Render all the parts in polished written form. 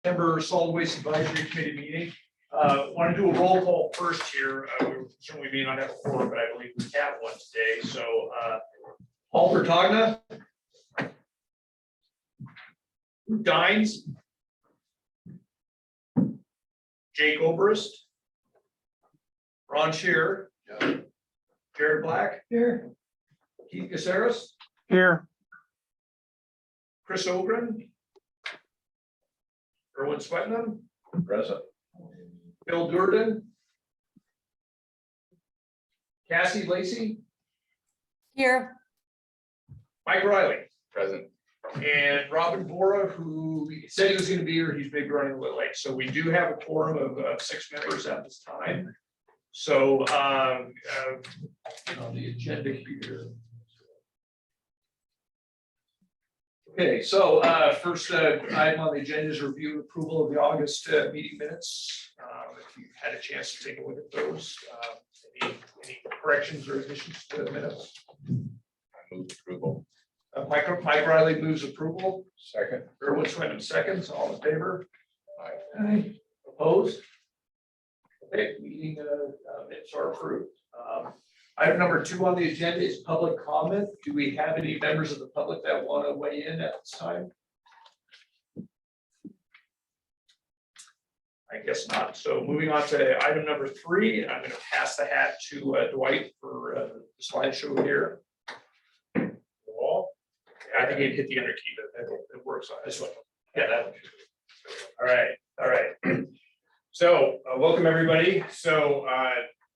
September Solid Waste Advisory Committee meeting. Want to do a roll call first here. We may not have a quorum, but I believe we have one today. So Paul Bertagna, Dines, Jake Obrist, Ron Shearer, Jared Black here, Keith Caceres here, Chris Ogren, Erwin Swetnam, Present. Bill Durden, Cassie Lacey, Here. Mike Riley, Present. and Robin Bora, who said he was going to be here. He's maybe running a little late. So we do have a quorum of 6 members at this time. So on the agenda here. Okay, so first item on the agenda is review and approval of the August meeting minutes. If you've had a chance to take a look at those, any corrections or additions to the minutes? I move approval. Mike Riley moves approval. Second. Erwin Swindon seconds. All in favor? Aye. Aye. Opposed? Okay, meeting minutes are approved. Item number 2 on the agenda is public comment. Do we have any members of the public that want to weigh in at this time? I guess not. So moving on to item number 3, I'm going to pass the hat to Dwight for the slideshow here. Wall. I think he'd hit the enter key, but it works on this one. Yeah, that one. All right. So welcome, everybody. So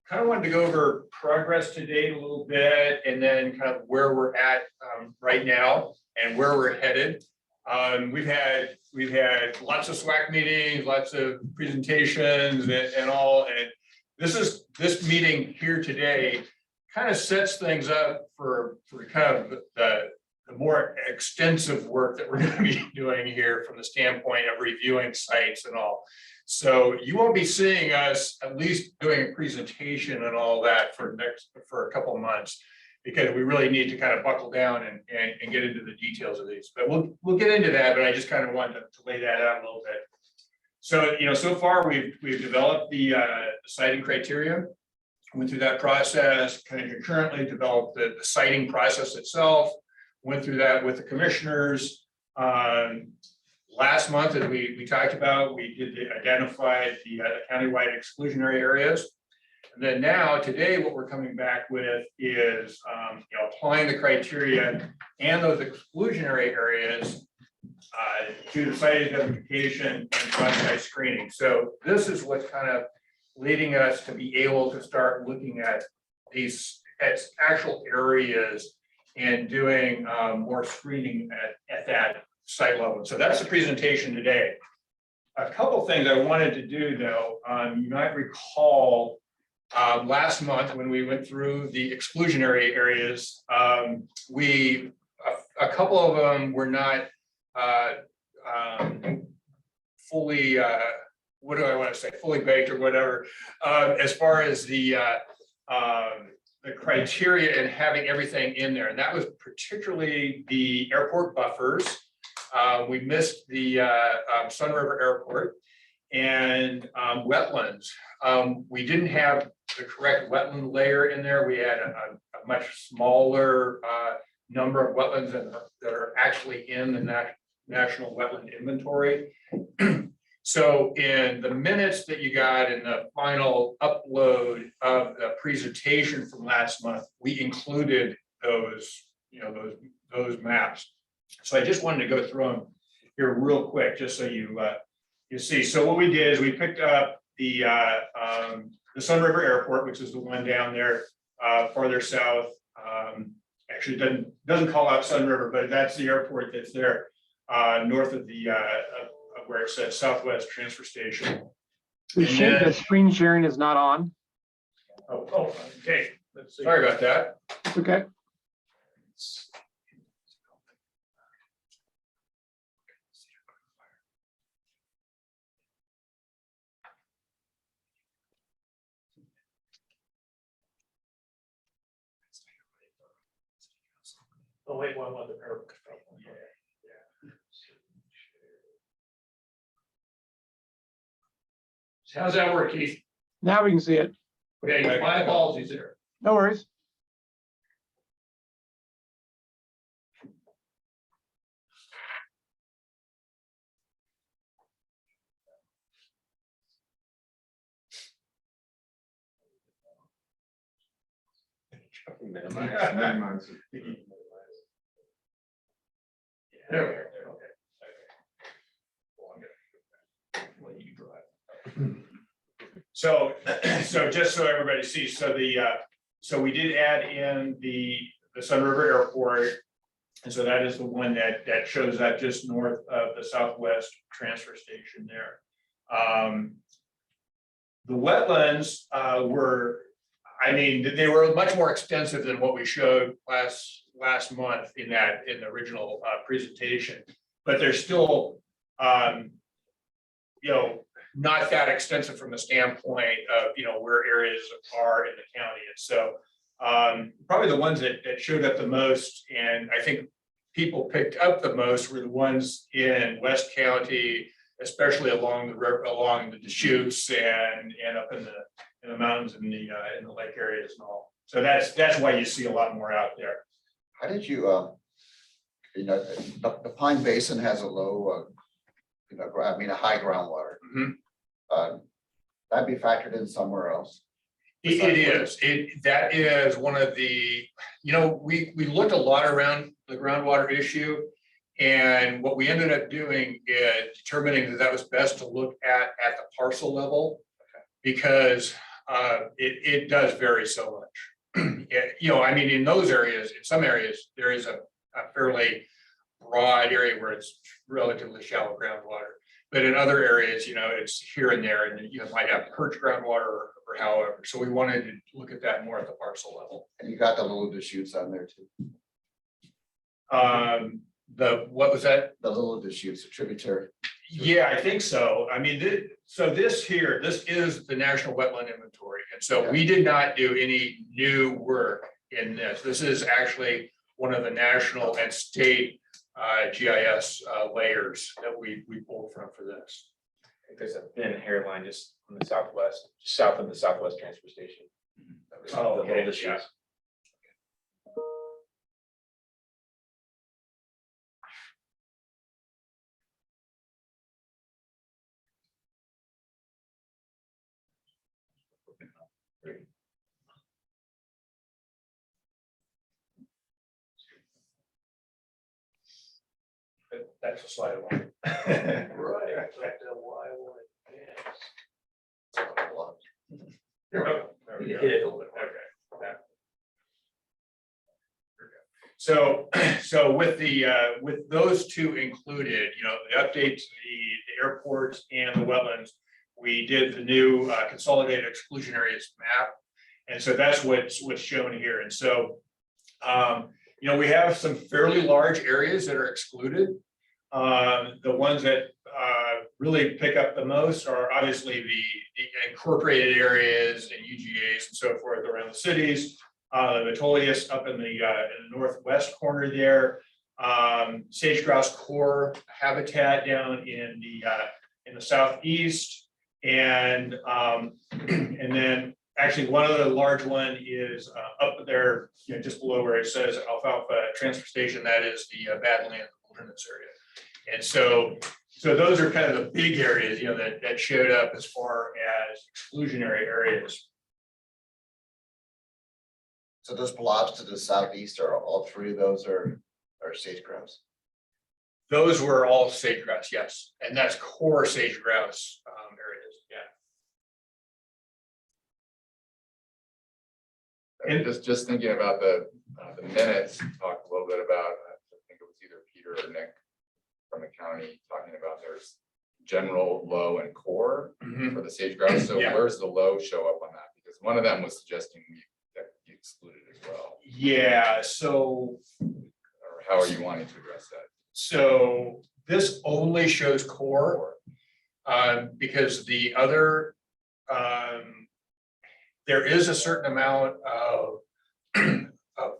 kind of wanted to go over progress to date a little bit, and then kind of where we're at right now and where we're headed. We've had lots of SWAC meetings, lots of presentations and all, and this meeting here today kind of sets things up for kind of the more extensive work that we're going to be doing here from the standpoint of reviewing sites and all. So you won't be seeing us at least doing a presentation and all that for a couple of months, because we really need to kind of buckle down and get into the details of these. But we'll get into that, but I just kind of wanted to lay that out a little bit. So so far we've developed the citing criteria, went through that process, kind of concurrently developed the citing process itself, went through that with the commissioners. Last month, as we talked about, we identified the countywide exclusionary areas. And then now, today, what we're coming back with is applying the criteria and those exclusionary areas to the site identification and site screening. So this is what's kind of leading us to be able to start looking at these actual areas and doing more screening at that site level. So that's the presentation today. A couple things I wanted to do, though. You might recall last month when we went through the exclusionary areas, a couple of them were not fully, what do I want to say, fully baked or whatever, as far as the criteria and having everything in there. And that was particularly the airport buffers. We missed the Sunriver Airport and wetlands. We didn't have the correct wetland layer in there. We had a much smaller number of wetlands that are actually in the National Wetland Inventory. So in the minutes that you got in the final upload of the presentation from last month, we included those maps. So I just wanted to go through them here real quick, just so you see. So what we did is we picked up the Sunriver Airport, which is the one down there farther south. Actually, doesn't call out Sunriver, but that's the airport that's there north of the where it says Southwest Transfer Station. the screen sharing is not on. Oh, okay. Let's see. Sorry about that. It's okay. Oh, wait, one other. Yeah. How's that work, Keith? Now we can see it. Okay, my apologies there. No worries. There we go. Okay. Well, you drive. So just so everybody sees, so we did add in the Sunriver Airport. And so that is the one that shows up just north of the southwest transfer station there. The wetlands were, I mean, they were much more extensive than what we showed last month in the original presentation, but they're still, not that extensive from the standpoint of, where areas are in the county. And so probably the ones that showed up the most, and I think people picked up the most, were the ones in West County, especially along the Deschutes and up in the mountains and in the lake areas and all. So that's why you see a lot more out there. How did you, the Pine Basin has a low, a high groundwater. Mhm. That'd be factored in somewhere else. It is. That is one of the, we looked a lot around the groundwater issue. And what we ended up doing is determining that was best to look at the parcel level. Because it does vary so much. In those areas, in some areas, there is a fairly broad area where it's relatively shallow groundwater. But in other areas, it's here and there, and you might have perch groundwater or however. So we wanted to look at that more at the parcel level. And you got the little Deschutes on there too. What was that? The little Deschutes, a tributary. Yeah, I think so. I mean, this is the National Wetland Inventory. And so we did not do any new work in this. This is actually one of the national and state GIS layers that we pulled from for this. I think there's a thin hairline just on the southwest, just south of the southwest transfer station. Oh, okay, The little yeah. Deschutes. That's a slide one. Right. There we go. There we You go. hit it a little bit. Okay. So with those two included, the updates, the airports and the wetlands, we did the new consolidated exclusion areas map. And so that's what's shown here. And so, we have some fairly large areas that are excluded. The ones that really pick up the most are obviously the incorporated areas and UGAs and so forth around the cities. The Metolius up in the northwest corner there, sage grouse core habitat down in the southeast, and then actually one other large one is up there, just below where it says Alfalfa Transfer Station. That is the Badland Wilderness area, and so those are kind of the big areas, that showed up as far as exclusionary areas. So those blobs to the southeast are all three of those are sage grouse. Those were all sage grouse, yes, and that's core sage grouse areas, yeah. And just thinking about the minutes, talked a little bit about, I think it was either Peter or Nick from the county talking about there's general, low, and core Mhm. for the sage grouse. So Yeah. where's the low show up on that? Because one of them was suggesting that you excluded as well. Yeah, so Or how are you wanting to address that? So this only shows core, because the other, there is a certain amount of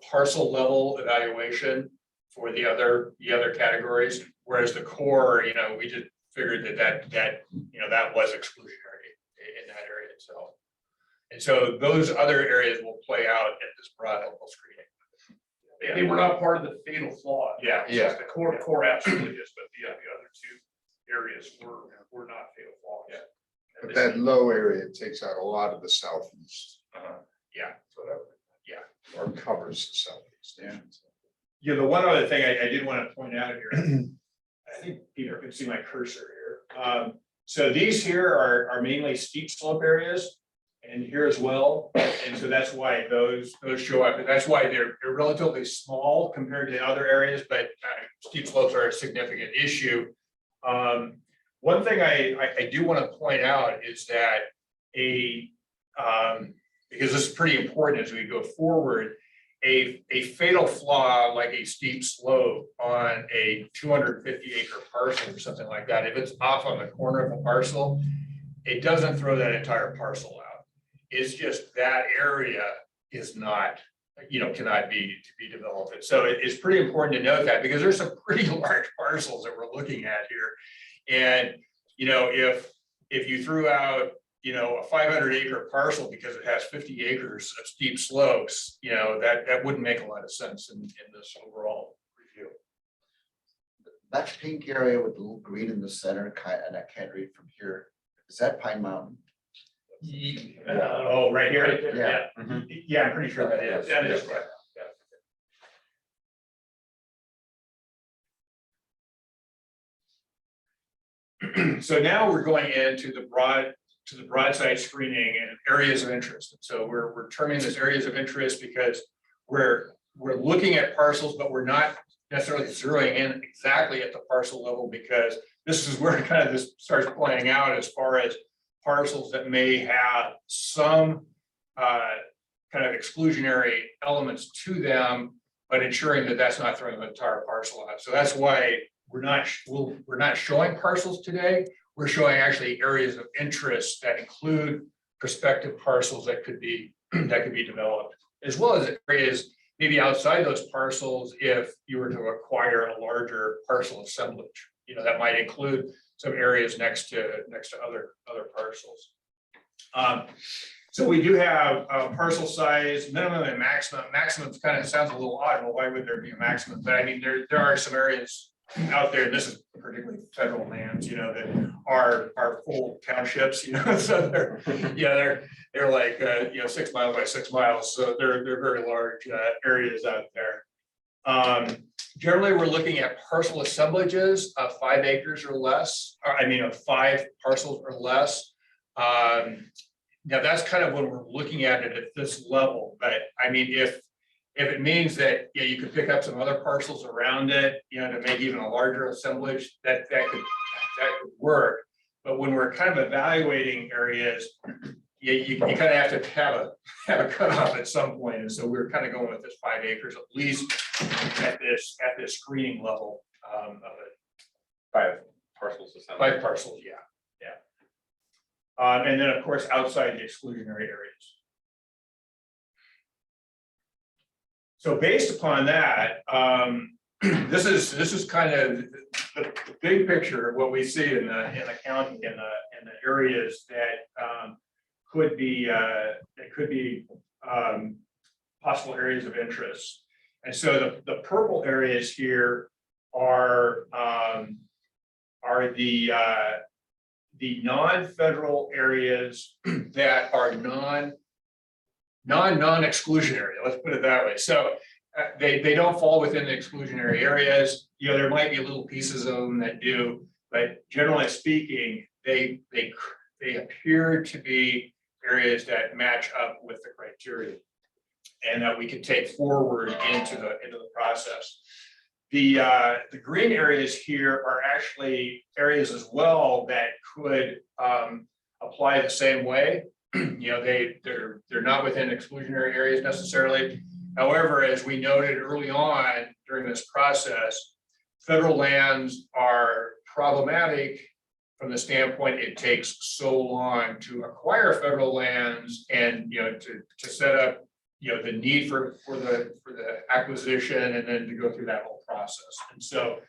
parcel level evaluation for the other categories, whereas the core, we just figured that was exclusionary itself. And so those other areas will play out at this broad level screening. They were not part of the fatal flaw. Yeah. It's just the core absolutely is, but the other two areas were not fatal flaws. Yeah. But that low area takes out a lot of the southeast, Yeah. So that, or covers the southeast. Yeah. Yeah, the one other thing I did want to point out here, I think Peter can see my cursor here. So these here are mainly steep slope areas and here as well. And so that's why those show up. And that's why they're relatively small compared to other areas, but steep slopes are a significant issue. One thing I do want to point out is that because this is pretty important as we go forward, a fatal flaw like a steep slope on a 250 acre parcel or something like that, if it's off on the corner of a parcel, it doesn't throw that entire parcel out. It's just that area is not, cannot be developed. So it's pretty important to note that because there's some pretty large parcels that we're looking at here. And, if you threw out, a 500 acre parcel because it has 50 acres of steep slopes, that wouldn't make a lot of sense in this overall review. That pink area with the little green in the center, and I can't read from here, is that Pine Mountain? Oh, right here? Right there, Yeah. Yeah, I'm pretty sure that is. That is right. So now we're going into the broadside screening and areas of interest. So we're terming this areas of interest because we're looking at parcels, but we're not necessarily zeroing in exactly at the parcel level because this is where kind of this starts playing out as far as parcels that may have some kind of exclusionary elements to them, but ensuring that that's not throwing the entire parcel out. So that's why we're not showing parcels today. We're showing actually areas of interest that include prospective parcels that could be developed, as well as areas maybe outside those parcels if you were to acquire a larger parcel assemblage. That might include some areas next to other parcels. So we do have parcel size, minimum and maximum. Maximum kind of sounds a little odd. Well, why would there be a maximum? But I mean, there are some areas out there, and this is particularly federal lands, that are full townships, so they're like 6 miles by 6 miles, so they're very large areas out there. Generally, we're looking at parcel assemblages of 5 acres or less, of 5 parcels or less. Now that's kind of when we're looking at it at this level, but I mean, if it means that you could pick up some other parcels around it, to make even a larger assemblage, that could work. But when we're kind of evaluating areas, you kind of have to have a cutoff at some point. And so we're kind of going with this 5 acres, at least at this screening level of it. 5 parcels. 5 parcels, yeah. And then of course, outside the exclusionary areas. So based upon that, this is kind of the big picture of what we see in the county in the areas that could be possible areas of interest. And so the purple areas here are the non-federal areas that are non-exclusionary, let's put it that way. So they don't fall within the exclusionary areas. There might be little pieces of them that do, but generally speaking, they appear to be areas that match up with the criteria and that we can take forward into the process. The green areas here are actually areas as well that could apply the same way. They're not within exclusionary areas necessarily. However, as we noted early on during this process, federal lands are problematic from the standpoint it takes so long to acquire federal lands and to set up the need for the acquisition and then to go through that whole process. And so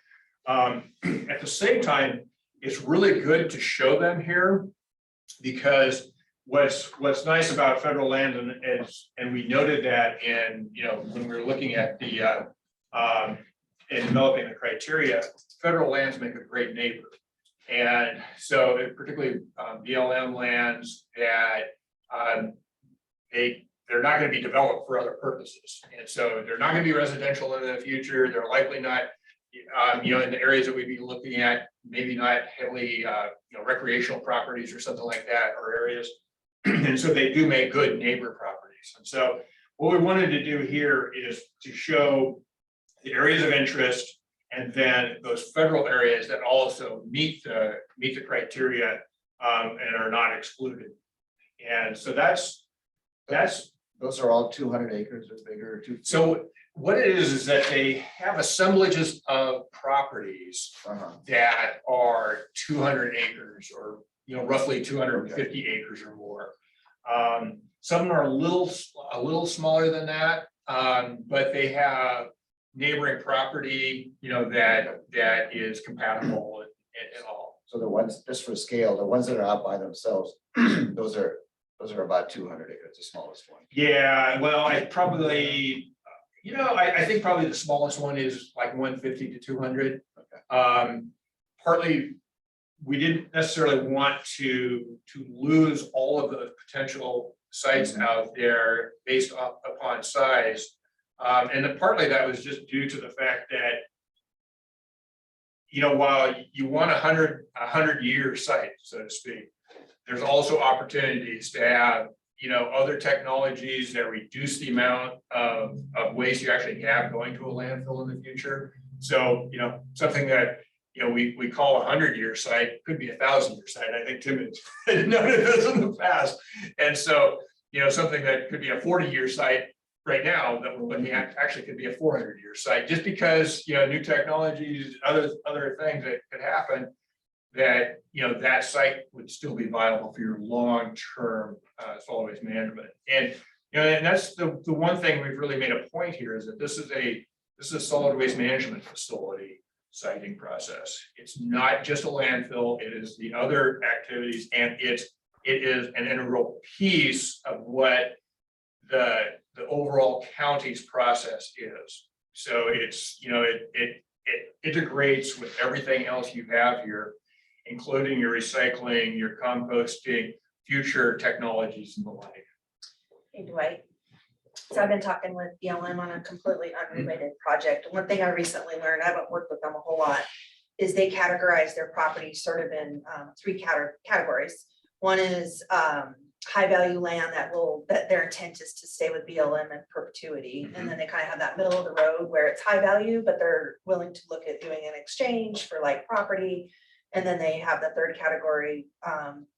at the same time, it's really good to show them here because what's nice about federal land and we noted that in, when we were looking at the, in developing the criteria, federal lands make a great neighbor. And so particularly BLM lands that they're not going to be developed for other purposes. And so they're not going to be residential in the future. They're likely not, in the areas that we'd be looking at, maybe not heavily, recreational properties or something like that, or areas. And so they do make good neighbor properties. And so what we wanted to do here is to show the areas of interest and then those federal areas that also meet the criteria and are not excluded. And so that's Those are all 200 acres or bigger. so what it is that they have assemblages of properties that are 200 acres or, roughly 250 acres or more. Some of them are a little smaller than that, but they have neighboring property, that is compatible and all. So the ones, just for scale, the ones that are out by themselves, those are about 200 acres, the smallest one. Yeah, well, I probably, I think probably the smallest one is like 150 to 200. Partly, we didn't necessarily want to lose all of the potential sites out there based upon size. And then partly that was just due to the fact that, while you want a 100-year site, so to speak, there's also opportunities to have, other technologies that reduce the amount of waste you actually have going to a landfill in the future. So, something that, we call a 100-year site could be a 1,000-year site. I think Tim had noted this in the past. And so, something that could be a 40-year site right now that we're looking at actually could be a 400-year site, just because, new technologies, other things that could happen, that, that site would still be viable for your long-term solid waste management. And, and that's the one thing we've really made a point here, is that this is a solid waste management facility siting process. It's not just a landfill, it is the other activities, and it is an integral piece of what the overall county's process is. So it's, it integrates with everything else you have here, including your recycling, your composting, future technologies and the like. Hey, Dwight. So I've been talking with BLM on a completely unrelated project. One thing I recently learned, I haven't worked with them a whole lot, is they categorize their property sort of in 3 categories. One is high value land that their intent is to stay with BLM in perpetuity. And then they kind of have that middle of the road where it's high value, but they're willing to look at doing an exchange for like property. And then they have the third category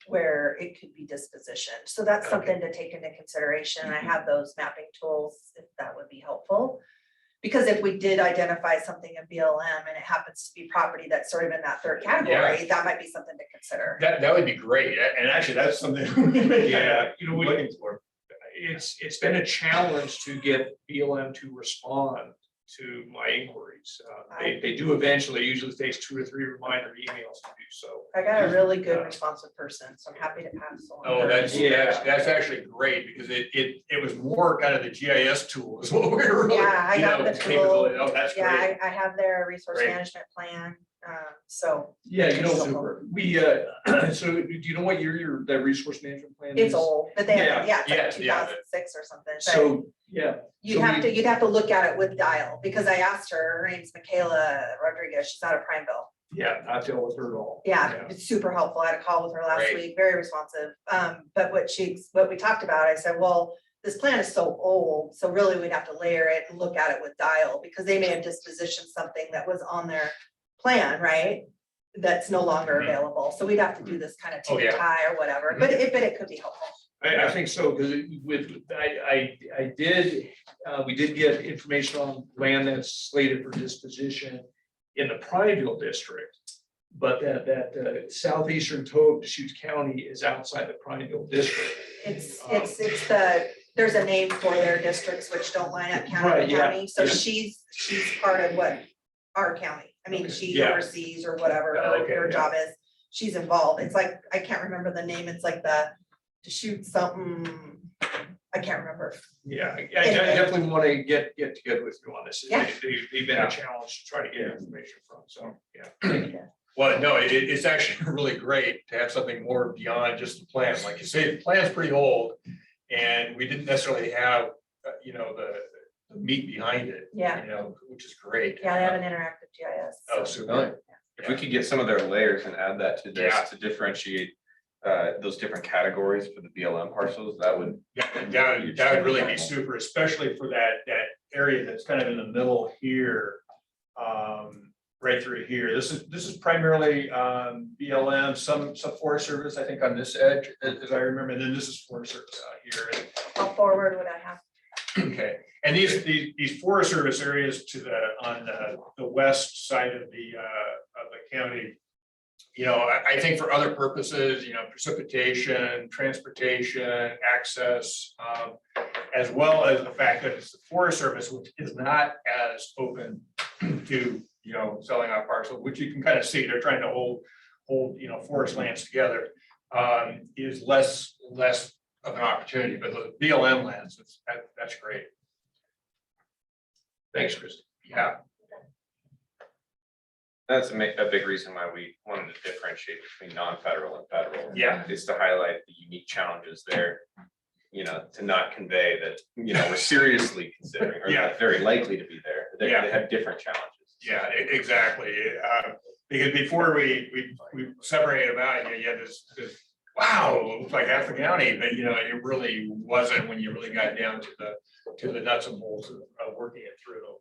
where it could be dispositioned. So that's something to take into consideration. I have those mapping tools if that would be helpful. Because if we did identify something in BLM and it happens to be property that's sort of in that third category, that might be something to consider. That would be great. And actually, that's something. Yeah, looking for. It's been a challenge to get BLM to respond to my inquiries. They do eventually. It usually takes 2 or 3 reminder emails to do so. I got a really good responsive person, so I'm happy to pass on. Oh, that's actually great, because it was more kind of the GIS tool is what we were. Yeah, I got the tool. Capability. Oh, that's Yeah, great. I have their resource Great. management plan. So Yeah, Super. we, so do you know what year that resource management plan is? it's old, but they have, it's like yeah. 2006 or something. But So, yeah. you'd have to look at it with dial, because I asked her, her name's Michaela Rodriguez, she's out of Prineville. Yeah, I dealt with her at all. Yeah, it's super helpful. I had a call with her last Great. week, very responsive. But what we talked about, I said, well, this plan is so old, so really we'd have to layer it and look at it with dial, because they may have dispositioned something that was on their plan, right? That's no longer available. So we'd have to do this kind of Oh, yeah. tie or whatever, but it could be helpful. I think so, because we did get information on land that's slated for disposition in the Prineville district. But that southeastern toe of Deschutes County is outside the Prineville district. There's a name for their districts which don't line up county Right, to yeah, county. So yeah. she's part of what our county, I mean, she Yeah. oversees or whatever Okay, her yeah. job is. She's involved. It's like, I can't remember the name. It's like the to shoot something, I can't remember. Yeah, I definitely want to get together with you on this. Yeah. They've been Yeah. a challenge to try to get information from, so, yeah. Well, no, it's actually really great to have something more beyond just the plan. Like you say, the plan's pretty old. And we didn't necessarily have, the meat behind it. Yeah. Which is great. Yeah, they have an interactive GIS. Oh, so- super. If we could get some of their layers and add that to this Yeah. to differentiate those different categories for the BLM parcels, that would. Yeah, that would really be super, especially for that area that's kind of in the middle here. Right through here. This is primarily BLM, some Forest Service, I think, on this edge, as I remember, and then this is Forest Service out here. How forward would I have? Okay, and these Forest Service areas on the west side of the county. I think for other purposes, precipitation, transportation, access, as well as the fact that it's the Forest Service, which is not as open to, selling off parcel, which you can kind of see, they're trying to hold, forest lands together, is less of an opportunity, but the BLM lands, that's great. Thanks, Chris. Yeah, That's a big reason why we wanted to differentiate between non-federal and federal. Yeah. Is to highlight the unique challenges there, to not convey that, we're seriously considering or Yeah. very likely to be there. They Yeah. have different challenges. yeah, exactly. Because before we separated them out, you had this, wow, it looks like half the county, but it really wasn't when you really got down to the nuts and bolts of working it through.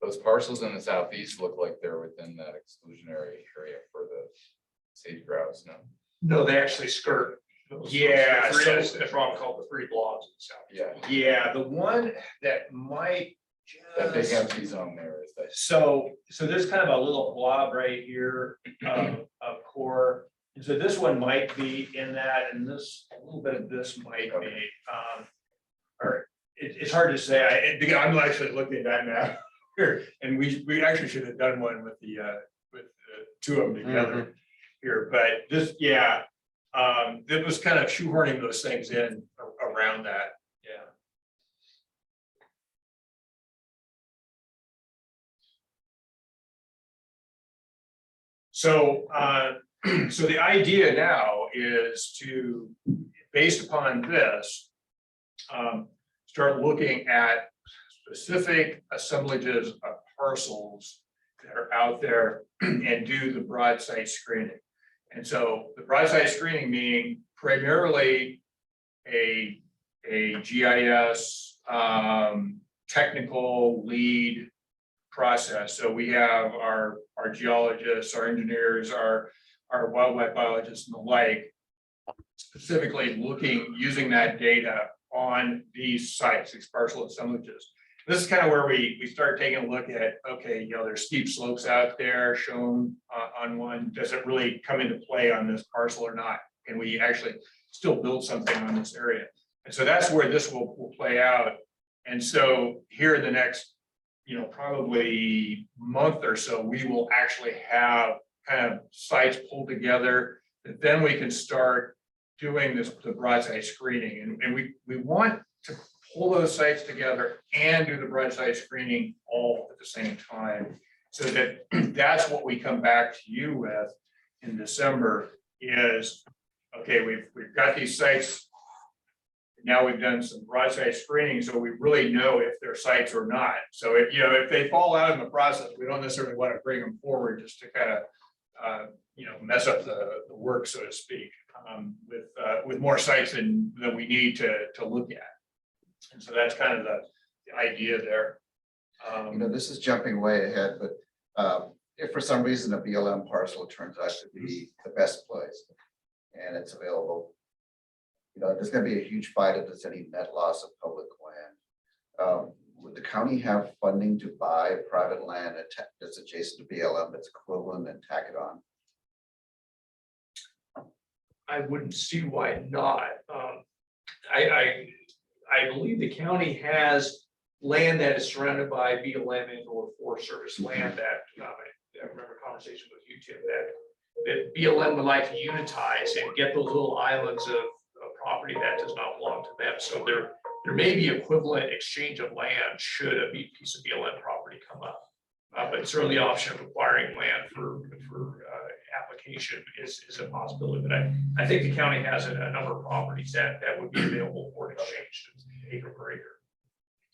Those parcels in the southeast look like they're within that exclusionary area for the sage grouse, no? No, they actually skirt. those- Yeah, those- so- That's wrong, called the three blobs in the south. Yeah, Yeah, the one that might that big just. empty zone there is that. So there's kind of a little blob right here of core. And so this one might be in that, and this, a little bit of this might be, or it's hard to say. I'm actually looking at that now here, and we actually should have done one with the two of them together here, but this, yeah. It was kind of shoehorning those things in around that, yeah. So, so the idea now is to, based upon this, start looking at specific assemblages of parcels that are out there and do the broad site screening. And so the broad site screening meaning primarily a GIS technical lead process. So we have our geologists, our engineers, our wildlife biologists and the like, specifically using that data on these sites, these parcel assemblages. This is kind of where we start taking a look at, okay, there's steep slopes out there shown on one. Does it really come into play on this parcel or not? Can we actually still build something on this area? And so that's where this will play out. And so here in the next, probably month or so, we will actually have kind of sites pulled together that then we can start doing the broadside screening. And we want to pull those sites together and do the broadside screening all at the same time. So that that's what we come back to you with in December is, okay, we've got these sites. Now we've done some broadside screening, so we really know if they're sites or not. So if they fall out in the process, we don't necessarily want to bring them forward just to kind of mess up the work, so to speak, with more sites than we need to look at. And so that's kind of the idea there. This is jumping way ahead, but if for some reason a BLM parcel turns out to be the best place and it's available, there's gonna be a huge fight if there's any net loss of public land. Would the county have funding to buy private land that's adjacent to BLM that's equivalent and tack it on? I wouldn't see why not. I believe the county has land that is surrounded by BLM and or Forest Service land that, I remember a conversation with you, Tim, that BLM would like to unitize and get those little islands of property that does not belong to them. So there may be equivalent exchange of land should a piece of BLM property come up. But certainly the option of acquiring land for application is a possibility. But I think the county has a number of properties that would be available for exchange acre per acre.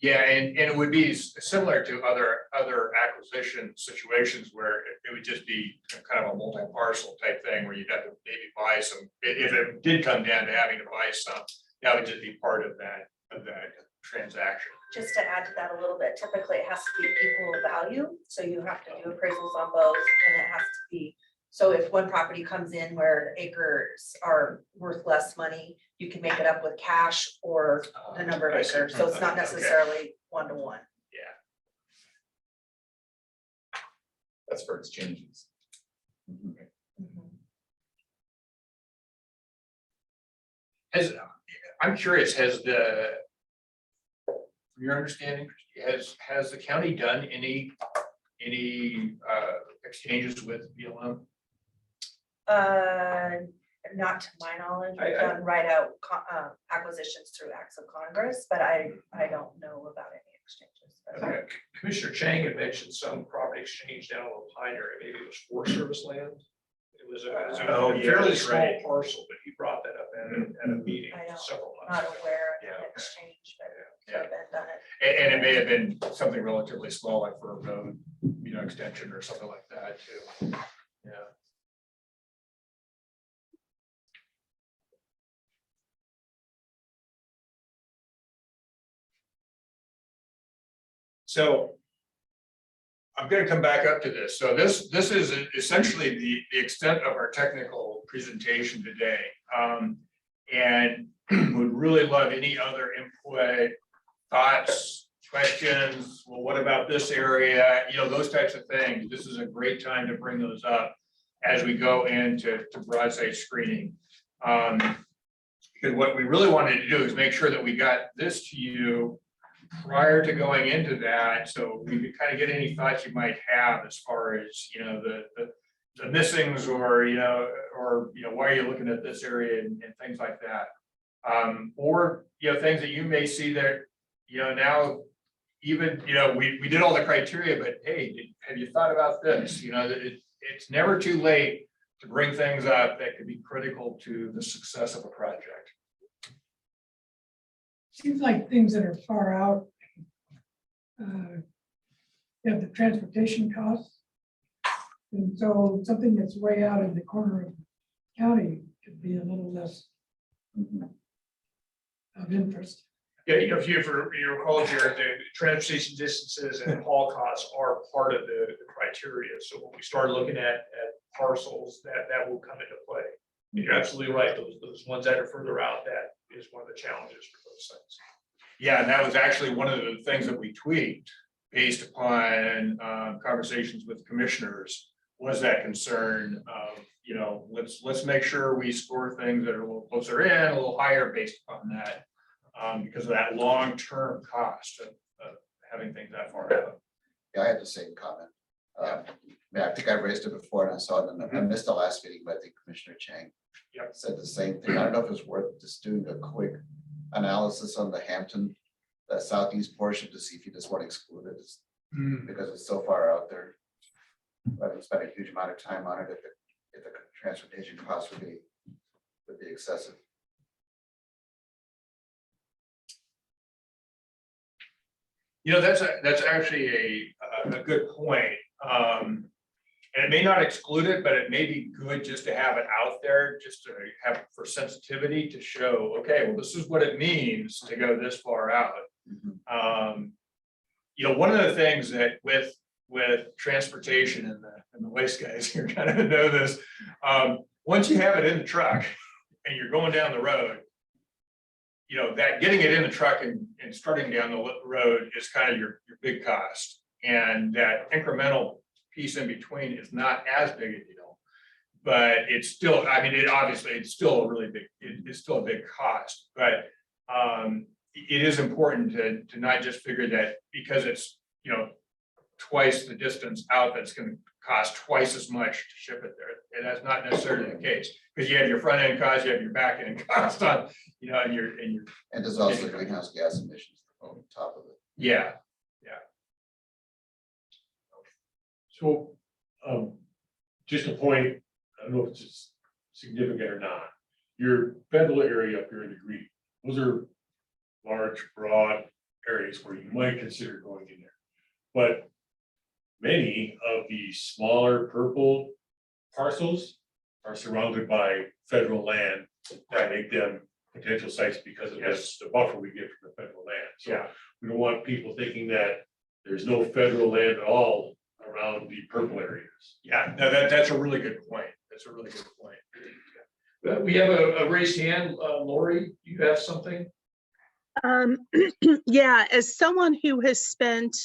Yeah, and it would be similar to other acquisition situations where it would just be kind of a multi-parcel type thing where you'd have to maybe buy some, if it did come down to having to buy some, that would just be part of that transaction. Just to add to that a little bit, typically it has to be equal value, so you have to do appraisals on both, and it has to be, so if one property comes in where acres are worth less money, you can make it up with cash or the number of I see. acres, so it's not Okay. necessarily 1-to-1. That's for exchanges. I'm curious, from your understanding, has the county done any exchanges with BLM? Not to my knowledge, we've done right out acquisitions through acts of Congress, but I don't know about any exchanges. Okay. Commissioner Chang had mentioned some property exchange down on Pine area, maybe it was Forest Service land. It was Oh, a yeah, fairly that's small right. parcel, but he brought that up at a meeting I don't- several months Not ago. aware of Yeah, an okay. exchange, but Yeah. could have been done it. And it may have been something relatively small, like for a road, extension or something like that too. Yeah. So I'm going to come back up to this. So this is essentially the extent of our technical presentation today. And would really love any other input, thoughts, questions. Well, what about this area? Those types of things. This is a great time to bring those up as we go into broad site screening. Because what we really wanted to do is make sure that we got this to you prior to going into that, so we could kind of get any thoughts you might have as far as, the missings or why are you looking at this area and things like that. Or, things that you may see that, now even, we did all the criteria, but hey, have you thought about this? It's never too late to bring things up that could be critical to the success of a project. Seems like things that are far out. You have the transportation costs. And so something that's way out in the corner of the county could be a little less of interest. Yeah, if you recall, Jared, the transportation distances and haul costs are part of the criteria. So when we start looking at parcels, that will come into play. And you're absolutely right. Those ones that are further out, that is one of the challenges for those sites. Yeah, and that was actually one of the things that we tweaked based upon conversations with commissioners, was that concern of, let's make sure we score things that are a little closer in, a little higher based upon that, because of that long-term cost of having things that far out. Yeah, I had the same comment. I think I raised it before and I saw it, and I missed the last meeting, but I think Commissioner Chang said the same thing. I don't know if it's worth just doing a quick analysis on the Hampton, that southeast portion, to see if you just want to exclude it, because it's so far out there. But I spent a huge amount of time on it if the transportation costs would be excessive. That's actually a good point. And it may not exclude it, but it may be good just to have it out there, just to have for sensitivity to show, okay, well, this is what it means to go this far out. One of the things that with transportation and the waste guys, you're kind of know this, once you have it in the truck and you're going down the road, that getting it in the truck and starting down the road is kind of your big cost. And that incremental piece in between is not as big a deal, but it's still, obviously it's still a really big, it's still a big cost, but it is important to not just figure that because it's, twice the distance out, that's gonna cost twice as much to ship it there. And that's not necessarily the case, because you have your front end cost, you have your back end cost on, you know, and your, And there's also greenhouse gas emissions on top of it. yeah. So, just a point, I don't know if it's significant or not. Your federal area up here in the green, those are large, broad areas where you might consider going in there. But many of the smaller purple parcels are surrounded by federal land that make them potential sites because of this, the buffer we get from the federal land. So Yeah. we don't want people thinking that there's no federal land at all around the purple areas. Yeah, no, that's a really good point. That's a really good point. We have a raised hand. Lori, you have something? Yeah, as someone who has spent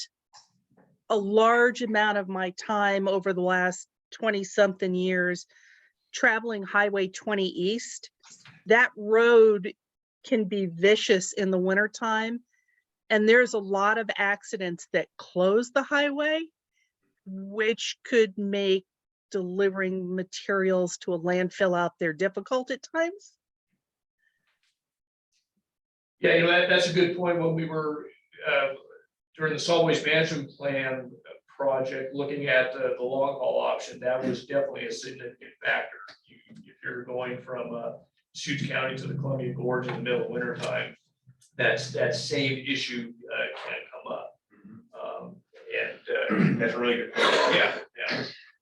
a large amount of my time over the last 20-something years traveling Highway 20 East, that road can be vicious in the wintertime. And there's a lot of accidents that close the highway, which could make delivering materials to a landfill out there difficult at times. Yeah, you know, that's a good point. When we were during the solid waste management plan project, looking at the long haul option, that was definitely a significant factor. If you're going from Sioux County to the Columbia Gorge in the middle of winter time, that same issue can come up. That's a really good point. Yeah.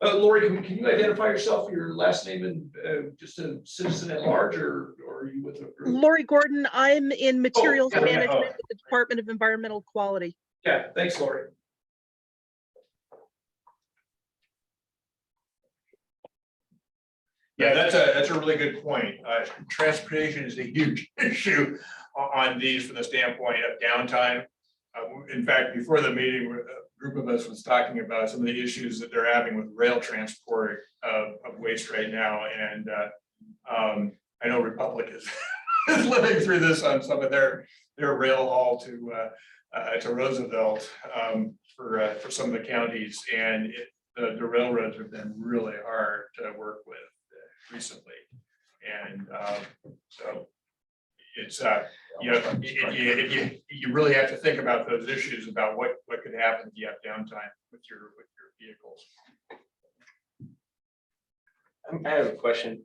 Lori, can you identify yourself, your last name, and just a citizen at large, or are you with a group? Lori Gordon, I'm in materials yeah, management with the Department of Environmental Quality. Yeah, thanks, Lori. Yeah, that's a really good point. Transportation is a huge issue on these from the standpoint of downtime. In fact, before the meeting, a group of us was talking about some of the issues that they're having with rail transport of waste right now. And I know Republic is living through this on some of their rail haul to Roosevelt for some of the counties. And the railroads have been really hard to work with recently. And so it's you know, you really have to think about those issues about what could happen if you have downtime with your vehicles. I have a question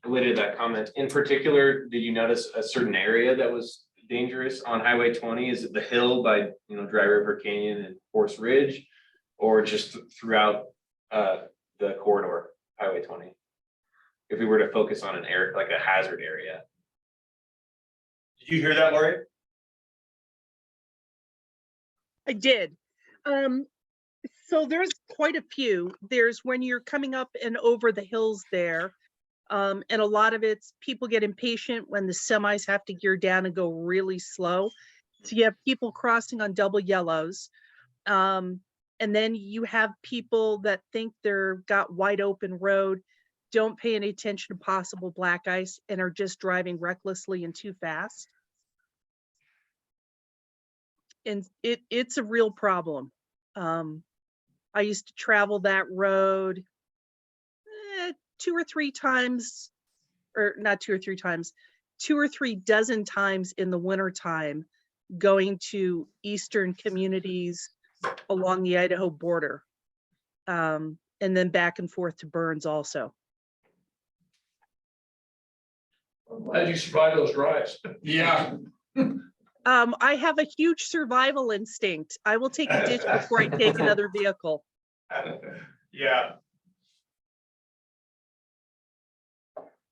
related to that comment. In particular, did you notice a certain area that was dangerous on Highway 20? Is it the hill by, Dry River Canyon and Forest Ridge, or just throughout the corridor, Highway 20? If we were to focus on an area, like a hazard area. Did you hear that, Lori? I did. So there's quite a few. There's when you're coming up and over the hills there. And a lot of it's people get impatient when the semis have to gear down and go really slow. So you have people crossing on double yellows. And then you have people that think they're got wide open road, don't pay any attention to possible black ice, and are just driving recklessly and too fast. And it's a real problem. I used to travel that road 2 or 3 times, or not 2 or 3 times, 2 or 3 dozen times in the wintertime, going to eastern communities along the Idaho border, and then back and forth to Burns also. I'm glad you survived those drives. Yeah. I have a huge survival instinct. I will take a ditch before I take another vehicle. Yeah.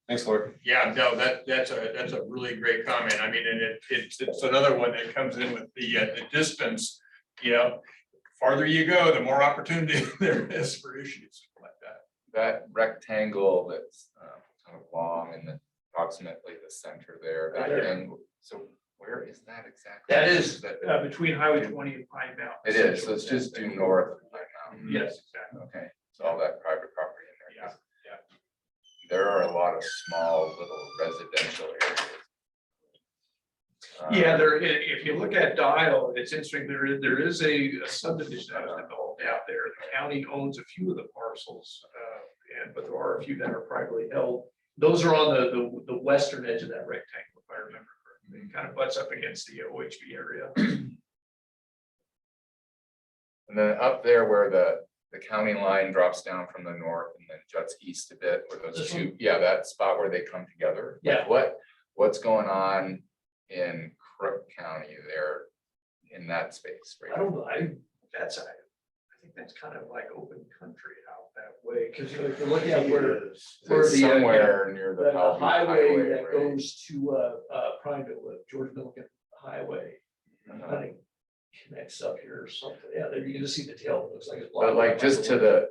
Thanks, Lord. Yeah, no, that's a really great comment. I mean, and it's another one that comes in with the distance. Farther you go, the more opportunity there is for issues like that. That rectangle that's kind of long and approximately the center there, that Right there. angle. So where is that exactly? That is between Highway 20 and Pine Mountain. It is, so it's just due north of Pine Mountain. Yes, exactly. Okay, so all that private property in there. Yeah, yeah. There are a lot of small little residential areas. Yeah, if you look at Dial, it's interesting, there is a subdivision that was developed out there. The county owns a few of the parcels, but there are a few that are privately held. Those are on the western edge of that rectangle, if I remember correctly. It kind of butts up against the OHV area. And then up there where the county line drops down from the north and then juts east a bit, where those This two, yeah, that spot where they come together. Yeah. What's going on in Crook County there in that space? Right? I don't know, I think that's kind of like open country out that way, because if you're looking at where Is it the, somewhere near the the Pell Beach highway that right? goes to Prineville, George Milligan Highway. Uh-huh. I think connects up here or something. Yeah, there you can just see the tail. It looks like it's. But like just to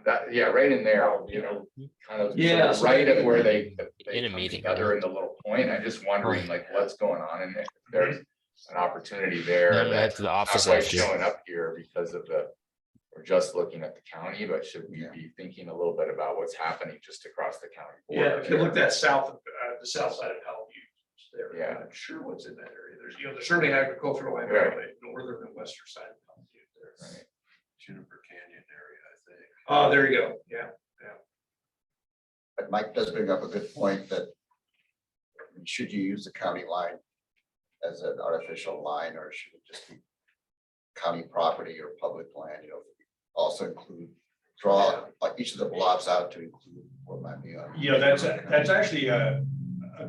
that, yeah, right in there, you know, kind of. Yeah, sort of right at where they In a come meeting. together in the little point. I'm just wondering like what's going on in there. If there's an opportunity there. No, That's to the not office quite after. showing up here because of we're just looking at the county, but should we Yeah. be thinking a little bit about what's happening just across the county? Yeah, border if you look there? that south of, the south side of Hellevue, there, Yeah. I'm not sure what's in that area. There's, there's certainly agricultural land, Right. on the northern and western side of Hellevue there. Right. Juniper Canyon area, I think. Oh, there you go. Yeah. But Mike does bring up a good point that should you use the county line as an artificial line, or should it just be county property or public land, also include, draw each of the blobs out to include what might be on. Yeah, that's actually a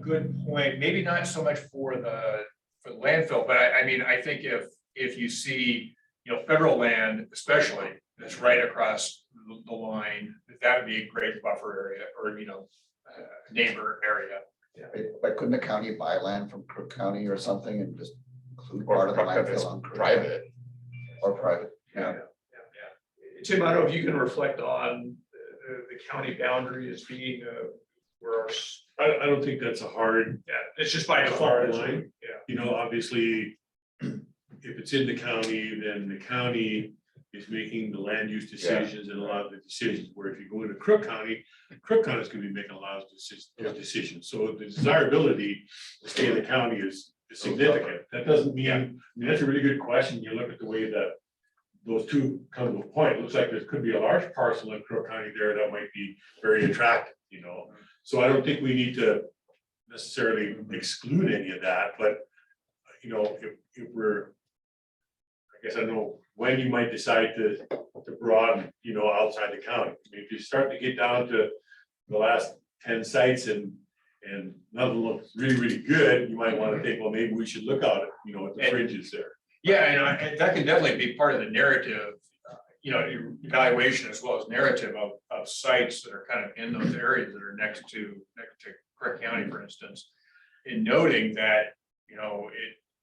good point. Maybe not so much for the landfill, but I mean, I think if you see, federal land especially, that's right across the line, that would be a great buffer area or, neighbor area. But couldn't the county buy land from Crook County or something and just include Or part of the private, landfill on Crook? private. Or private, yeah. Tim, I don't know if you can reflect on the county boundary as being where our, I don't think that's a hard, yeah, it's just by It's a default. hard isn't it? line. Yeah. Obviously, if it's in the county, then the county is making the land use decisions and a lot of the decisions, where if you go into Crook County is gonna be making a lot of those decisions. So the desirability to stay in the county is significant. That doesn't mean, I mean, that's a really good question. You look at the way that those two come to a point. It looks like there could be a large parcel in Crook County there that might be very attractive, So I don't think we need to necessarily exclude any of that, but if we're, I guess I don't know when you might decide to broaden, outside the county. I mean, if you start to get down to the last 10 sites and nothing looks really, really good, you might want to think, well, maybe we should look out at, at the fringes there. Yeah, and that can definitely be part of the narrative, evaluation as well as narrative of sites that are kind of in those areas that are next to Crook County, for instance. In noting that,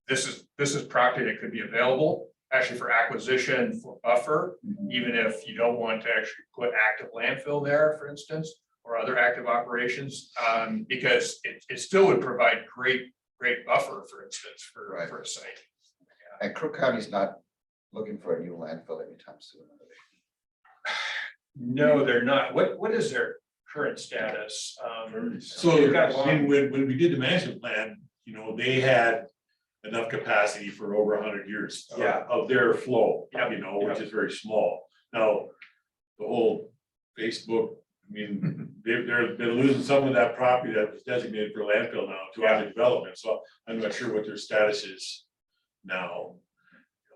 this is property that could be available actually for acquisition for buffer, even if you don't want to actually put active landfill there, for instance, or other active operations, because it still would provide great buffer, for instance, for a site. And Crook County's not looking for a new landfill anytime soon. No, they're not. What is their current status? So They've got long- when we did the management plan, they had enough capacity for over 100 years of their flow, which is very small. Now, the whole Facebook, I mean, they're losing some of that property that was designated for landfill now to other development. So I'm not sure what their status is now.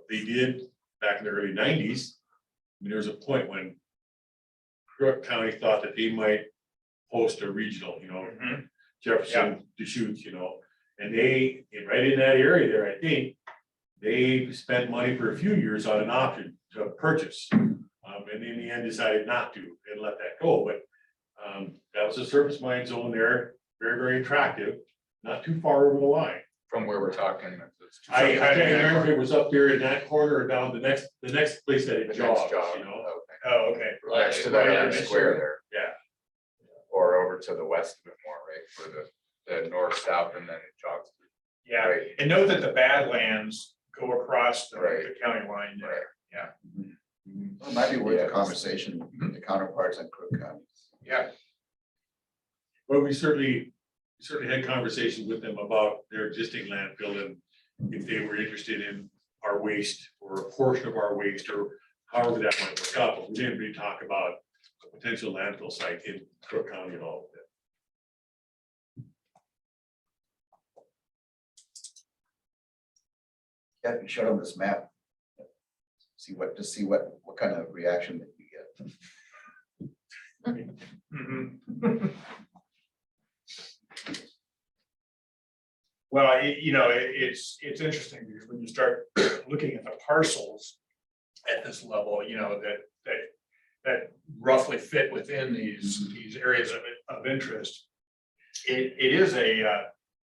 They did back in the early 90s. I mean, there was a point when Crook County thought that they might host a regional, Jefferson, Deschutes, and they, right in that area there, I think, they spent money for a few years on an option to purchase. And in the end decided not to and let that go, but that was a surface mine zone there, very, very attractive, not too far over the line. From where we're talking. I can't remember if it was up there in that corner or down the next place that it The jogs, next job. Oh, okay. Next to that Yeah, other next square to- there. Yeah. Or over to the west of it more, right, for the north, south, and then it jogs. Yeah, Right. and note that the Badlands go across the Right. county line there. It might be worth Yeah. a conversation with the counterparts in Crook County. Yeah, But we certainly, certainly had conversations with them about their existing landfill and if they were interested in our waste or a portion of our waste or however that might work out, but we didn't really talk about a potential landfill site in Crook County at all. Yeah, if you show them this map. See what kind of reaction that you get. Mhm. Well, it's interesting because when you start looking at the parcels at this level, that roughly fit within these areas of interest. It is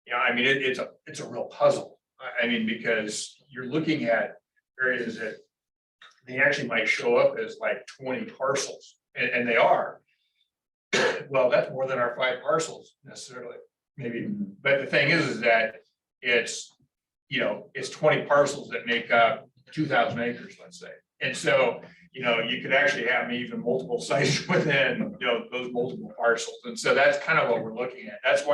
it's a real puzzle. I mean, because you're looking at areas that they actually might show up as like 20 parcels, and they are. Well, that's more than our 5 parcels necessarily, maybe. But the thing is that it's 20 parcels that make up 2,000 acres, let's say. And so, you could actually have even multiple sites within, those multiple parcels. And so that's kind of what we're looking at. That's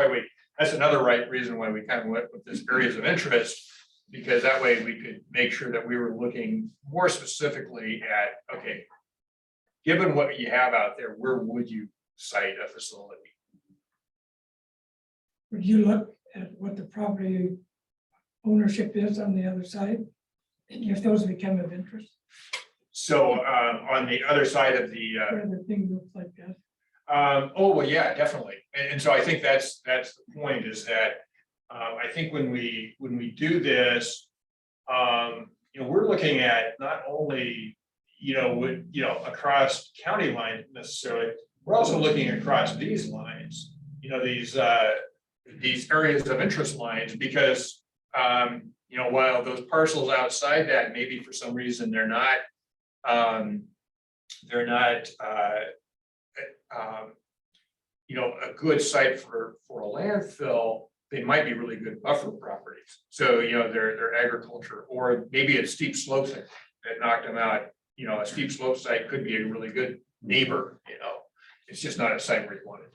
another reason why we kind of went with this areas of interest, because that way we could make sure that we were looking more specifically at, okay, given what you have out there, where would you site a facility? Would you look at what the property ownership is on the other side? If those become of interest, So on the other side of the where the thing looks like that. oh, well, yeah, definitely. And so I think that's the point, is that I think when we do this, we're looking at not only, across county lines necessarily, we're also looking across these lines, these areas of interest lines, because while those parcels outside that, maybe for some reason they're not a good site for a landfill, they might be really good buffer properties. So, they're agriculture, or maybe it's steep slopes that knocked them out. A steep slope site could be a really good neighbor, it's just not a site where you want it.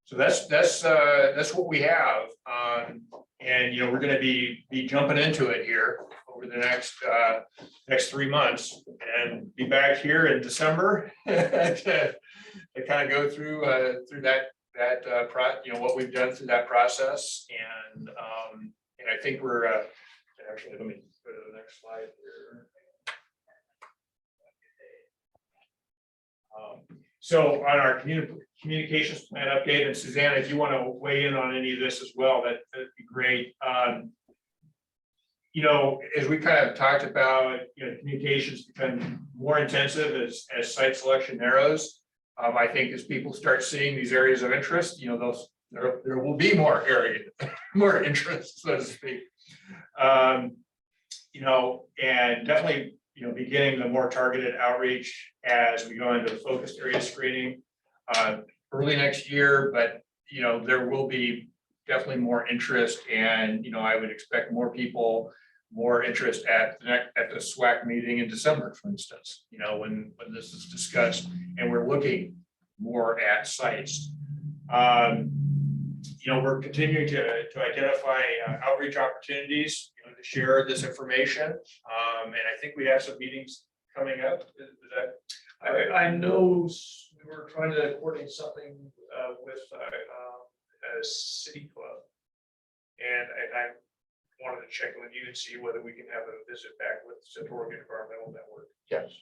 So that's what we have, and we're going to be jumping into it here over the next 3 months, and be back here in December to kind of go through that what we've done through that process, and I think we're actually, let me go to the next slide here. So on our communications plan update, and Susanna, if you want to weigh in on any of this as well, that'd be great. As we kind of talked about, communications become more intensive as site selection narrows. I think as people start seeing these areas of interest, there will be more interest, so to speak. And definitely, beginning the more targeted outreach as we go into the focused area screening early next year, but there will be definitely more interest, and I would expect more interest at the SWAC meeting in December, for instance, when this is discussed, and we're looking more at sites. We're continuing to identify outreach opportunities, to share this information. And I think we have some meetings coming up. Is that? I know we were trying to coordinate something with a city club. And I wanted to check with you and see whether we can have a visit back with Central Oregon Environmental Network. Yes.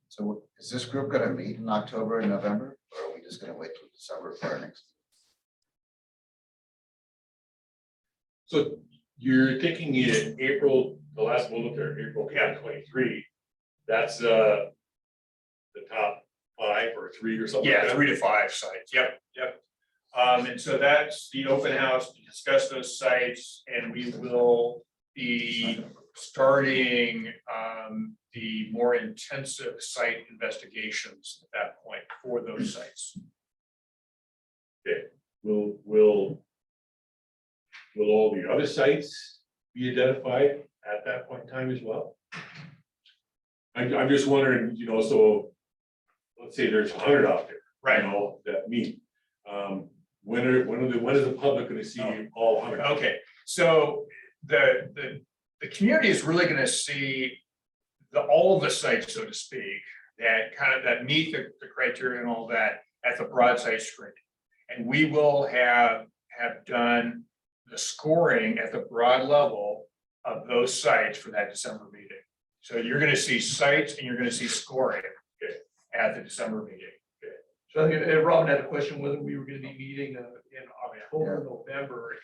So is this group gonna meet in October and November, or are we just gonna wait till December for our next? So you're thinking in April, the last one looked at April 2023, that's the top 5 or 3 or something. Yeah, like that? 3 to 5 sites. Yep. And so that's the open house to discuss those sites, and we will be starting the more intensive site investigations at that point for those sites. Okay, will all the other sites be identified at that point in time as well? I'm just wondering, so let's say there's 100 out there, Right. that meet. When is the public gonna see all 100? Okay, so the community is really gonna see all of the sites, so to speak, that meet the criteria and all that at the broadside screening. And we will have done the scoring at the broad level of those sites for that December meeting. So you're gonna see sites and you're gonna see scoring at the December meeting. So I think, Robin had a question whether we were gonna be meeting in October, November,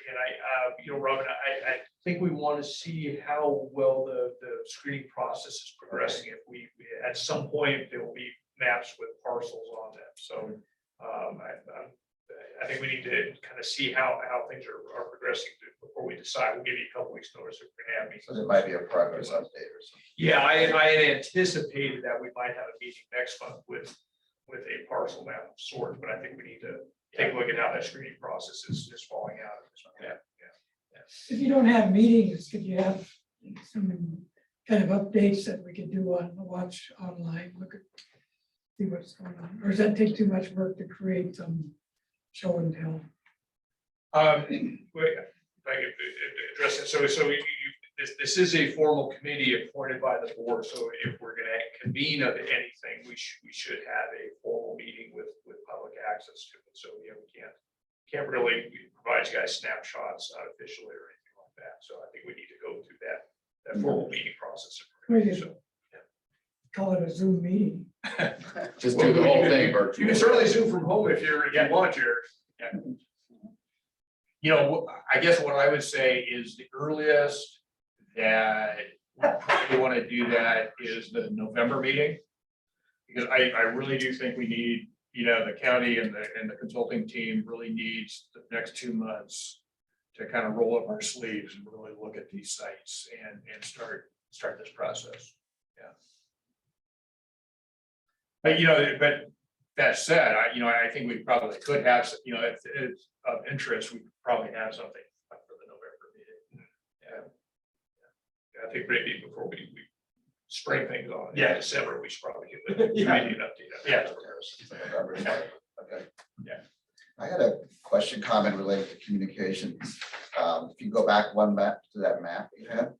and Robin, I think we want to see how well the screening process is progressing. If we at some point, there will be maps with parcels on them, so I think we need to kind of see how things are progressing before we decide. We'll give you a couple weeks notice if we're gonna have meetings. So there might be a progress update or something. Yeah, I had anticipated that we might have a meeting next month with a parcel map of sorts, but I think we need to take a look at how that screening process is falling out. Yeah. If you don't have meetings, could you have some kind of updates that we could do watch online, look at, see what's going on? Or does that take too much work to create some show and tell? Wait, if I could address it, so this is a formal committee appointed by the board, so if we're gonna convene of anything, we should have a formal meeting with public access to it, so we can't really provide you guys snapshots officially or anything like that, so I think we need to go through that formal meeting process. So, Call it a Zoom meeting. Just do the whole thing you virtually. can certainly Zoom from home if you want your. I guess what I would say is the earliest that we probably want to do that is the November meeting. Because I really do think we need, the county and the consulting team really needs the next 2 months to kind of roll up our sleeves and really look at these sites and start this process. Yeah. But that said, I think we probably could have, if it's of interest, we could probably have something for the November meeting. Yeah. I think maybe before we spring things on in December, we should probably give the community an update. Yeah. Okay. Yeah. I had a question, comment related to communications. If you go back one map to that map you had.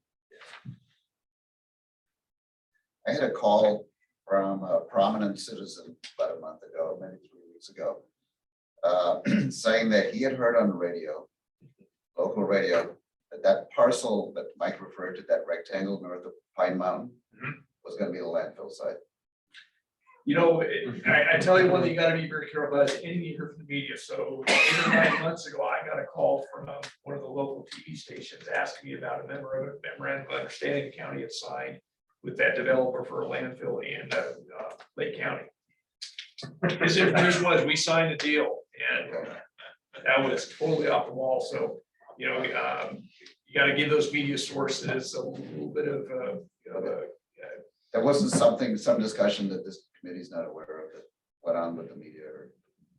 I had a call from a prominent citizen about a month ago, maybe 3 weeks ago, saying that he had heard on the radio, local radio, that parcel that Mike referred to, that rectangle north of Pine Mountain, was going to be a landfill site. I tell you one thing you gotta be very careful about is anything you hear from the media. So 8 or 9 months ago, I got a call from one of the local TV stations asking me about a memorandum of understanding the county had signed with that developer for a landfill in Lake County. His information was, we signed a deal, and that was totally off the wall. So, you gotta give those media sources a little bit of There wasn't some discussion that this committee's not aware of that went on with the media.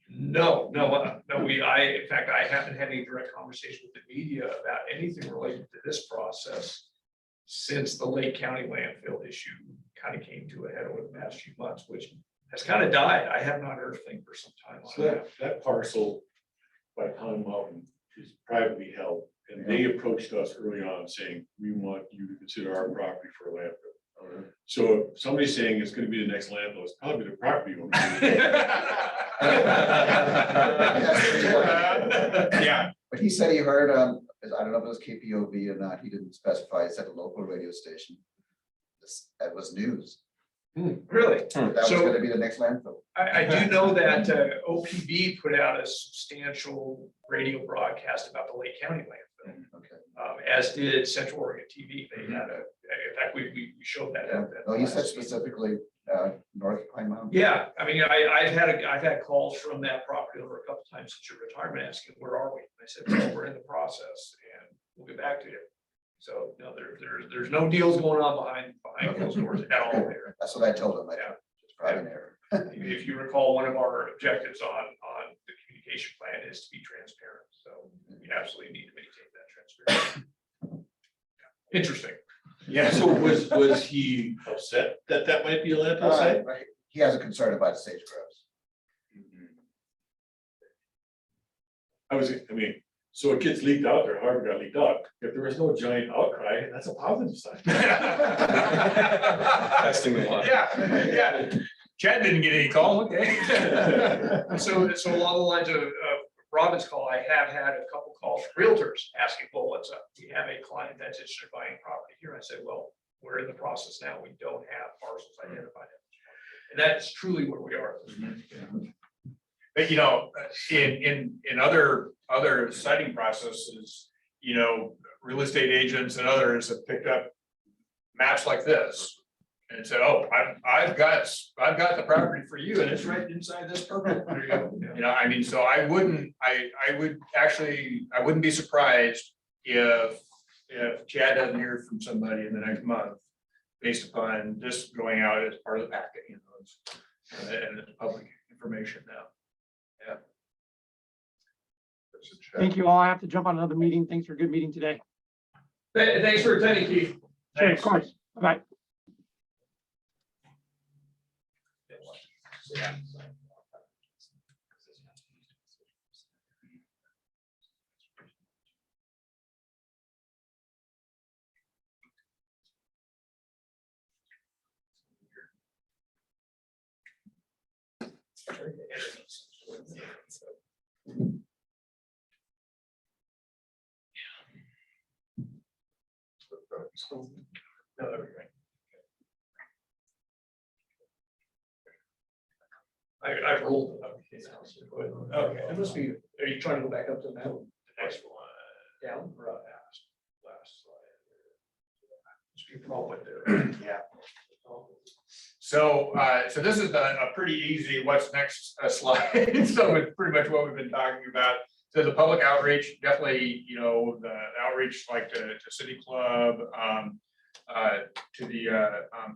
No, in fact, I haven't had any direct conversation with the media about anything related to this process since the Lake County landfill issue kind of came to a head over the past few months, which has kind of died. I have not heard a thing for some time on So that. that parcel by Pine Mountain is privately held, and they approached us early on saying, we want you to consider our property for a landfill. So if somebody's saying it's gonna be the next landfill, it's probably the property owner. Yeah. But he said he heard, I don't know if it was KPOV or not, he didn't specify, he said a local radio station. That was news. Really? That was So- gonna be the next landfill. I do know that OPB put out a substantial radio broadcast about the Lake County landfill, Okay. as did Central Oregon TV. They had in fact, we showed that. No, he said specifically, North Pine Mountain. Yeah, I mean, I've had calls from that property owner a couple times since your retirement asking, where are we? And I said, well, we're in the process and we'll get back to you. So, no, there's no deals going on behind closed doors at all there. That's what I told him. Yeah. It's probably an error. If you recall, one of our objectives on the communication plan is to be transparent. So we absolutely need to maintain that transparency. Interesting. Yeah. So was he upset that that might be a landfill site? Right. He has a concern about sage grouse. I mean, so it gets leaked out there, however it got leaked out. If there was no giant outcry, that's a positive sign. Testing the water. Yeah. Chad didn't get any call, okay. So along the lines of Robin's call, I have had a couple calls, realtors asking, well, what's up? We have a client that's interested in buying property here. I said, well, we're in the process now. We don't have parcels identified. And that's truly where we are. But you know, in other siting processes, you know, real estate agents and others have picked up maps like this. And said, oh, I've got the property for you, and it's right inside this purple. There you go. You know, I mean, so I wouldn't be surprised if Chad doesn't hear from somebody in the next month based upon this going out as part of the packet, you know, and it's public information now. Thank you all. I have to jump on another meeting. Thanks for a good meeting today. Thanks for attending, Keith. Sure, of course. Bye. No, there we go. I rolled it up. Okay, it must be, are you trying to go back up to that? The next one, down or up? Last slide. Must be a problem with there. Yeah. So this is a pretty easy what's next slide. So it's pretty much what we've been talking about. So the public outreach, definitely, you know, the outreach like to City Club, to the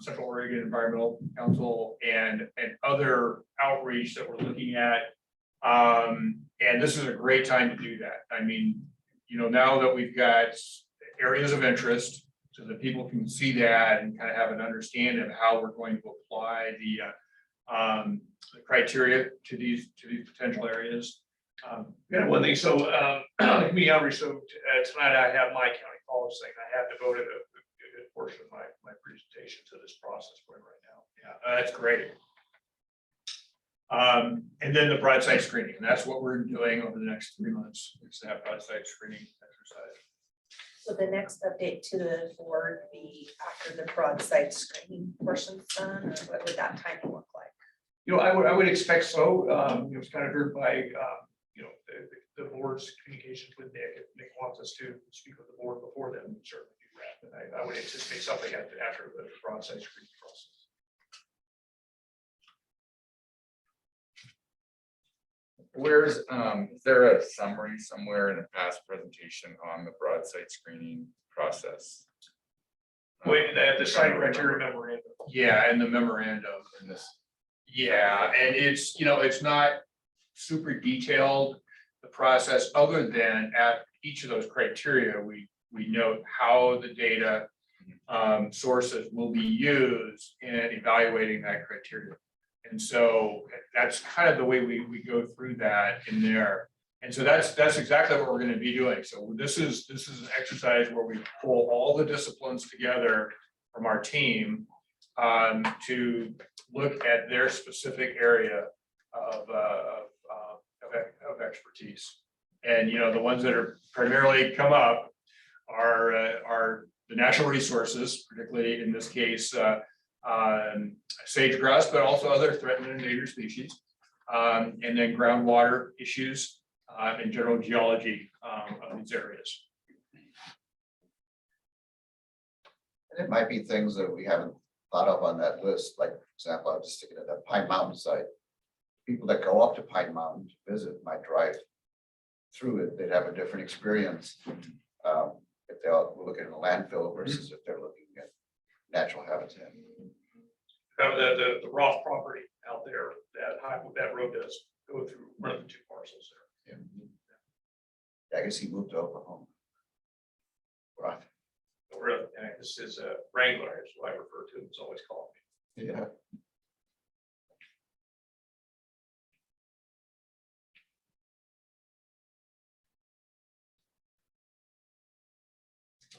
Central Oregon Environmental Council and other outreach that we're looking at. And this is a great time to do that. I mean, you know, now that we've got areas of interest so that people can see that and kind of have an understanding of how we're going to apply the criteria to these potential areas. Yeah, one thing, so, community outreach, so tonight I have my county college thing, I have devoted a good portion of my presentation to this process for right now. Yeah, that's great. And then the broadside screening, and that's what we're doing over the next 3 months, is that broadside screening exercise. So the next update to the board be after the broadside screening portion's done, or what would that timing look like? You know, I would expect so, it was kind of heard by, you know, the board's communications with Nick. If Nick wants us to speak with the board before then, we certainly do that. But I would anticipate something after the broadside screening process. Is there a summary somewhere in a past presentation on the broadside screening process? Wait, the site criteria memorandum. Yeah, and the memorandum. In this, Yeah, and it's, you know, it's not super detailed, the process, other than at each of those criteria, we note how the data sources will be used in evaluating that criteria. And so that's kind of the way we go through that in there. And so that's exactly what we're going to be doing. So this is an exercise where we pull all the disciplines together from our team to look at their specific area of expertise. And, you know, the ones that are primarily come up are the natural resources, particularly in this case, sage grouse, but also other threatened and endangered species. And then groundwater issues and general geology of these areas. And it might be things that we haven't thought of on that list, like, for example, I'm just thinking of that Pine Mountain site. People that go up to Pine Mountain to visit might drive through it, they'd have a different experience. If they're looking at a landfill versus if they're looking at natural habitat. The Roth property out there, that road does go through one of the two parcels there. Yeah. I guess he moved to Oklahoma. Right. Really? And this is a Wrangler, is what I refer to him, as always called me. Yeah.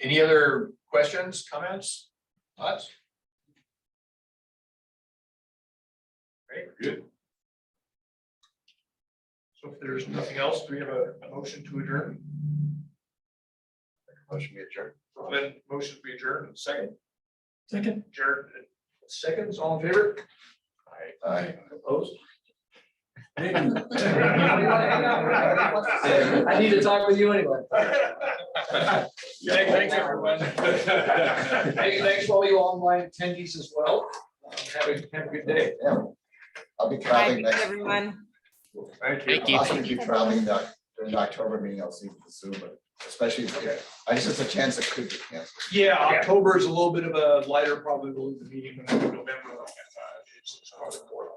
Any other questions, comments, thoughts? Great, good. So if there's nothing else, do we have a motion to adjourn? Motion be adjourned. Then motion to be adjourned, second, Second, adjourned, seconds, all in favor? Aye. Opposed? I need to talk with you anyway. Thanks, everyone. Hey, thanks to all you online attendees as well. Have a good day. Yeah. I'll be traveling next. everyone. Thank you. I'll also be traveling during the October meeting. I'll see you the Zoom, but especially if, I just, it's a chance it could be canceled. Yeah, October is a little bit of a lighter probability of the meeting than November. It's probably more.